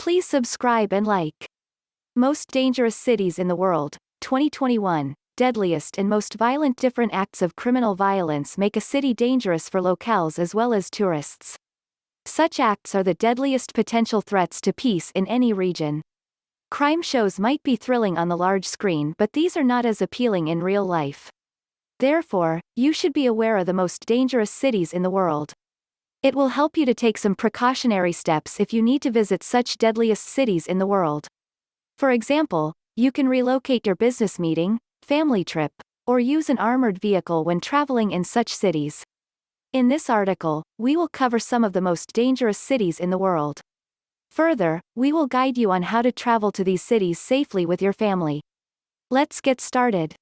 Please subscribe and like. Most Dangerous Cities in the World, 2021. Deadliest and most violent different acts of criminal violence make a city dangerous for locals as well as tourists. Such acts are the deadliest potential threats to peace in any region. Crime shows might be thrilling on the large screen, but these are not as appealing in real life. Therefore, you should be aware of the most dangerous cities in the world. It will help you to take some precautionary steps if you need to visit such deadliest cities in the world. For example, you can relocate your business meeting, family trip, or use an armored vehicle when traveling in such cities. In this article, we will cover some of the most dangerous cities in the world. Further, we will guide you on how to travel to these cities safely with your family. Let's get started.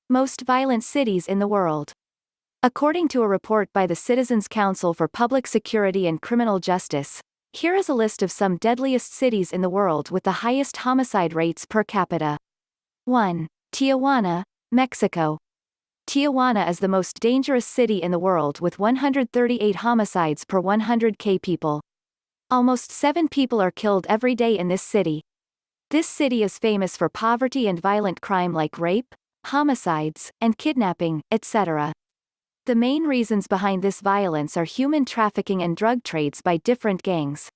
Most violent cities in the world. According to a report by the Citizens Council for Public Security and Criminal Justice, here is a list of some deadliest cities in the world with the highest homicide rates per capita. 1. Tijuana, Mexico. Tijuana is the most dangerous city in the world with 138 homicides per 100,000 people. Almost 7 people are killed every day in this city. This city is famous for poverty and violent crime like rape, homicides, and kidnapping, etc. The main reasons behind this violence are human trafficking and drug trades by different gangs.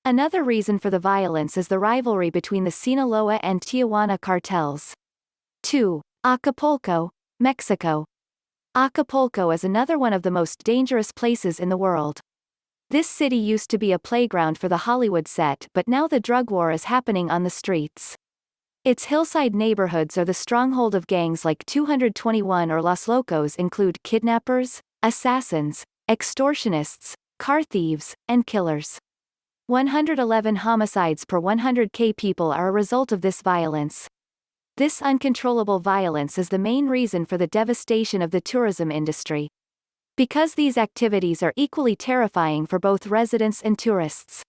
Another reason for the violence is the rivalry between the Sinaloa and Tijuana cartels. 2. Acapulco, Mexico. Acapulco is another one of the most dangerous places in the world. This city used to be a playground for the Hollywood set, but now the drug war is happening on the streets. Its hillside neighborhoods are the stronghold of gangs like 221 or Los Locos include kidnappers, assassins, extortionists, car thieves, and killers. 111 homicides per 100,000 people are a result of this violence. This uncontrollable violence is the main reason for the devastation of the tourism industry. Because these activities are equally terrifying for both residents and tourists.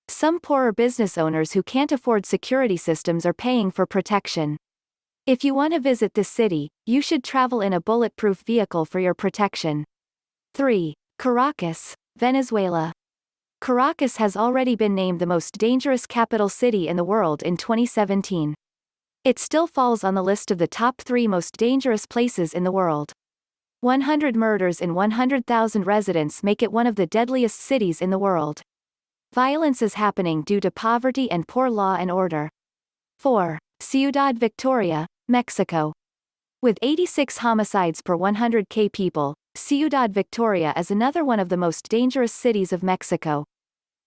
Some poorer business owners who can't afford security systems are paying for protection. If you want to visit this city, you should travel in a bulletproof vehicle for your protection. 3. Caracas, Venezuela. Caracas has already been named the most dangerous capital city in the world in 2017. It still falls on the list of the top 3 most dangerous places in the world. 100 murders in 100,000 residents make it one of the deadliest cities in the world. Violence is happening due to poverty and poor law and order. 4. Ciudad Victoria, Mexico. With 86 homicides per 100,000 people, Ciudad Victoria is another one of the most dangerous cities of Mexico.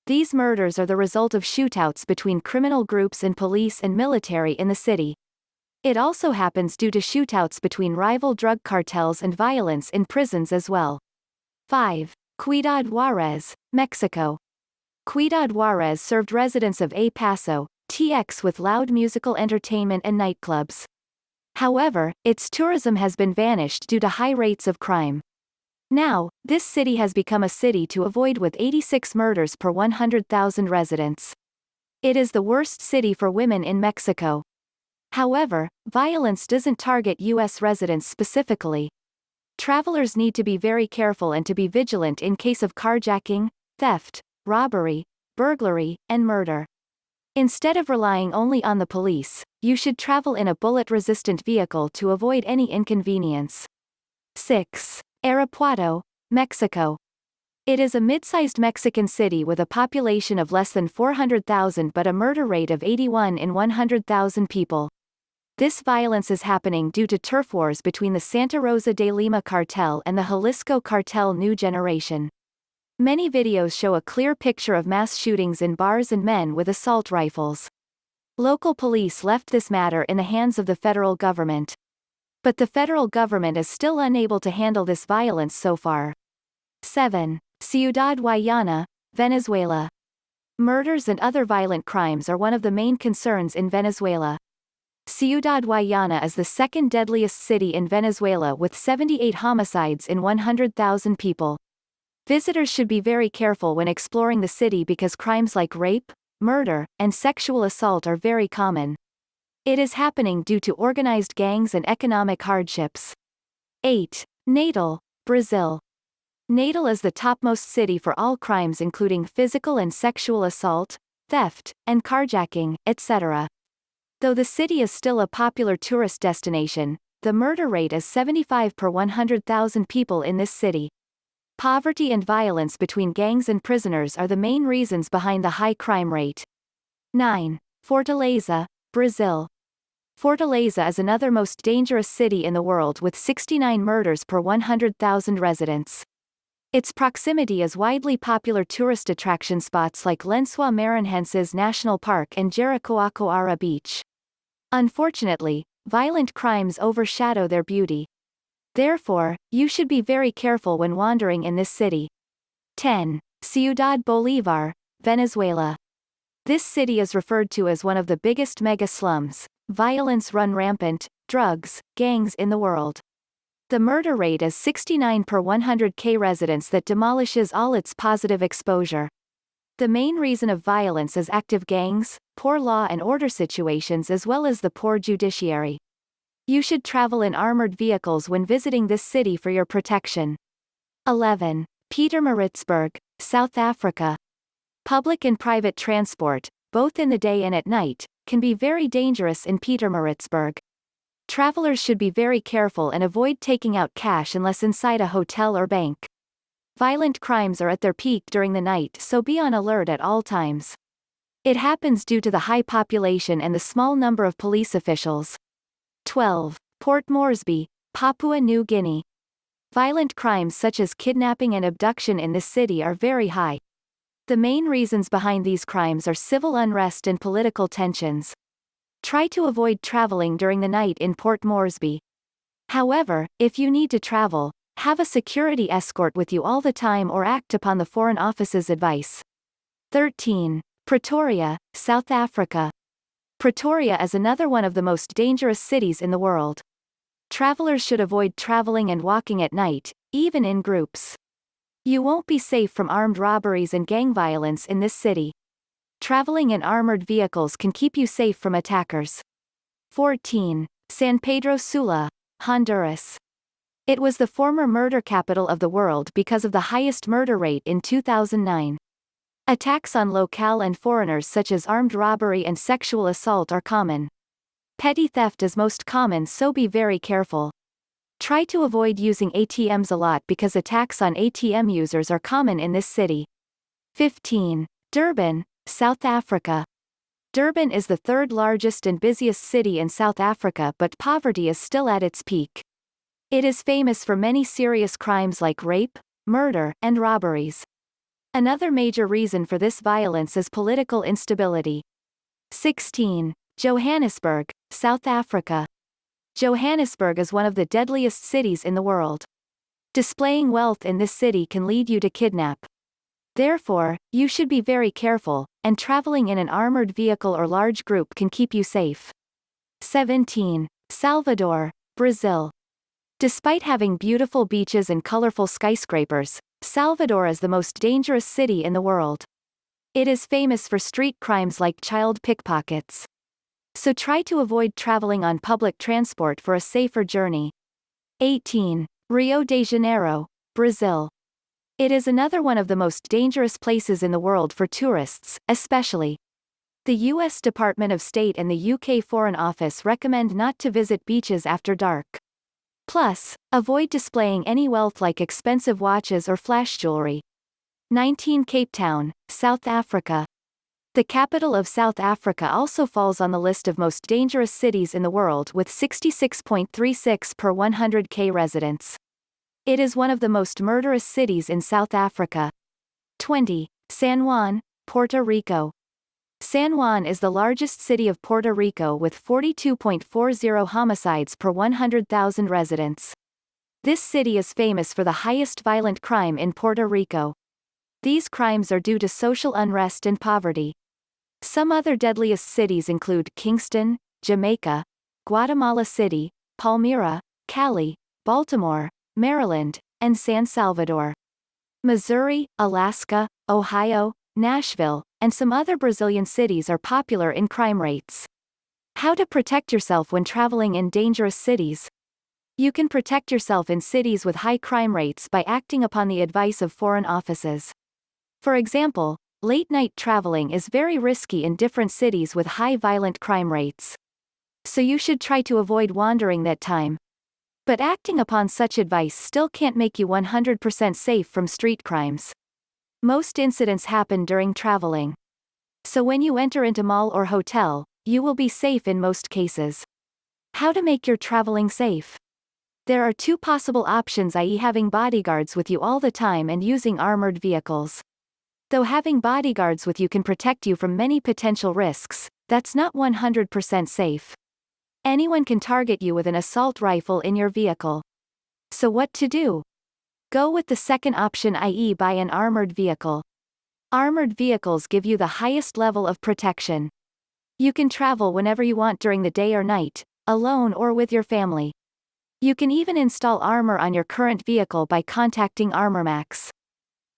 These murders are the result of shootouts between criminal groups and police and military in the city. It also happens due to shootouts between rival drug cartels and violence in prisons as well. 5. Ciudad Juárez, Mexico. Ciudad Juárez served residents of El Paso, TX with loud musical entertainment and nightclubs. However, its tourism has been vanished due to high rates of crime. Now, this city has become a city to avoid with 86 murders per 100,000 residents. It is the worst city for women in Mexico. However, violence doesn't target U.S. residents specifically. Travelers need to be very careful and to be vigilant in case of carjacking, theft, robbery, burglary, and murder. Instead of relying only on the police, you should travel in a bullet-resistant vehicle to avoid any inconvenience. 6. Irapuato, Mexico. It is a mid-sized Mexican city with a population of less than 400,000 but a murder rate of 81 in 100,000 people. This violence is happening due to turf wars between the Santa Rosa de Lima cartel and the Jalisco cartel New Generation. Many videos show a clear picture of mass shootings in bars and men with assault rifles. Local police left this matter in the hands of the federal government. But the federal government is still unable to handle this violence so far. 7. Ciudad Guayana, Venezuela. Murders and other violent crimes are one of the main concerns in Venezuela. Ciudad Guayana is the second deadliest city in Venezuela with 78 homicides in 100,000 people. Visitors should be very careful when exploring the city because crimes like rape, murder, and sexual assault are very common. It is happening due to organized gangs and economic hardships. 8. Natal, Brazil. Natal is the topmost city for all crimes including physical and sexual assault, theft, and carjacking, etc. Though the city is still a popular tourist destination, the murder rate is 75 per 100,000 people in this city. Poverty and violence between gangs and prisoners are the main reasons behind the high crime rate. 9. Fortaleza, Brazil. Fortaleza is another most dangerous city in the world with 69 murders per 100,000 residents. Its proximity is widely popular tourist attraction spots like Lençóis Maranhenses National Park and Jericoacoara Beach. Unfortunately, violent crimes overshadow their beauty. Therefore, you should be very careful when wandering in this city. 10. Ciudad Bolívar, Venezuela. This city is referred to as one of the biggest mega slums. Violence run rampant, drugs, gangs in the world. The murder rate is 69 per 100k residents that demolishes all its positive exposure. The main reason of violence is active gangs, poor law and order situations as well as the poor judiciary. You should travel in armored vehicles when visiting this city for your protection. 11. Pietermaritzburg, South Africa. Public and private transport, both in the day and at night, can be very dangerous in Pietermaritzburg. Travelers should be very careful and avoid taking out cash unless inside a hotel or bank. Violent crimes are at their peak during the night, so be on alert at all times. It happens due to the high population and the small number of police officials. 12. Port Moresby, Papua New Guinea. Violent crimes such as kidnapping and abduction in this city are very high. The main reasons behind these crimes are civil unrest and political tensions. Try to avoid traveling during the night in Port Moresby. However, if you need to travel, have a security escort with you all the time or act upon the Foreign Office's advice. 13. Pretoria, South Africa. Pretoria is another one of the most dangerous cities in the world. Travelers should avoid traveling and walking at night, even in groups. You won't be safe from armed robberies and gang violence in this city. Traveling in armored vehicles can keep you safe from attackers. 14. San Pedro Sula, Honduras. It was the former murder capital of the world because of the highest murder rate in 2009. Attacks on locale and foreigners such as armed robbery and sexual assault are common. Petty theft is most common, so be very careful. Try to avoid using ATMs a lot because attacks on ATM users are common in this city. 15. Durban, South Africa. Durban is the third largest and busiest city in South Africa, but poverty is still at its peak. It is famous for many serious crimes like rape, murder, and robberies. Another major reason for this violence is political instability. 16. Johannesburg, South Africa. Johannesburg is one of the deadliest cities in the world. Displaying wealth in this city can lead you to kidnap. Therefore, you should be very careful, and traveling in an armored vehicle or large group can keep you safe. 17. Salvador, Brazil. Despite having beautiful beaches and colorful skyscrapers, Salvador is the most dangerous city in the world. It is famous for street crimes like child pickpockets. So try to avoid traveling on public transport for a safer journey. 18. Rio de Janeiro, Brazil. It is another one of the most dangerous places in the world for tourists, especially. The US Department of State and the UK Foreign Office recommend not to visit beaches after dark. Plus, avoid displaying any wealth like expensive watches or flash jewelry. 19. Cape Town, South Africa. The capital of South Africa also falls on the list of most dangerous cities in the world with 66.36 per 100k residents. It is one of the most murderous cities in South Africa. 20. San Juan, Puerto Rico. San Juan is the largest city of Puerto Rico with 42.40 homicides per 100,000 residents. This city is famous for the highest violent crime in Puerto Rico. These crimes are due to social unrest and poverty. Some other deadliest cities include Kingston, Jamaica, Guatemala City, Palmyra, Cali, Baltimore, Maryland, and San Salvador. Missouri, Alaska, Ohio, Nashville, and some other Brazilian cities are popular in crime rates. How to protect yourself when traveling in dangerous cities? You can protect yourself in cities with high crime rates by acting upon the advice of foreign offices. For example, late-night traveling is very risky in different cities with high violent crime rates. So you should try to avoid wandering that time. But acting upon such advice still can't make you 100% safe from street crimes. Most incidents happen during traveling. So when you enter into mall or hotel, you will be safe in most cases. How to make your traveling safe? There are two possible options, i.e. having bodyguards with you all the time and using armored vehicles. Though having bodyguards with you can protect you from many potential risks, that's not 100% safe. Anyone can target you with an assault rifle in your vehicle. So what to do? Go with the second option, i.e. buy an armored vehicle. Armored vehicles give you the highest level of protection. You can travel whenever you want during the day or night, alone or with your family. You can even install armor on your current vehicle by contacting ArmorMax.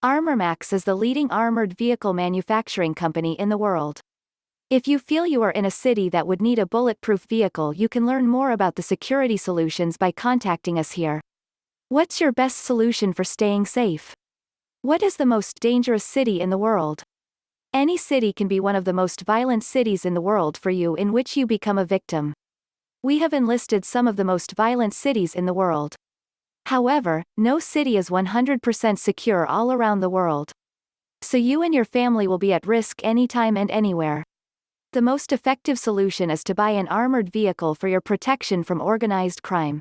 ArmorMax is the leading armored vehicle manufacturing company in the world. If you feel you are in a city that would need a bulletproof vehicle, you can learn more about the security solutions by contacting us here. What's your best solution for staying safe? What is the most dangerous city in the world? Any city can be one of the most violent cities in the world for you, in which you become a victim. We have enlisted some of the most violent cities in the world. However, no city is 100% secure all around the world. So you and your family will be at risk anytime and anywhere. The most effective solution is to buy an armored vehicle for your protection from organized crime.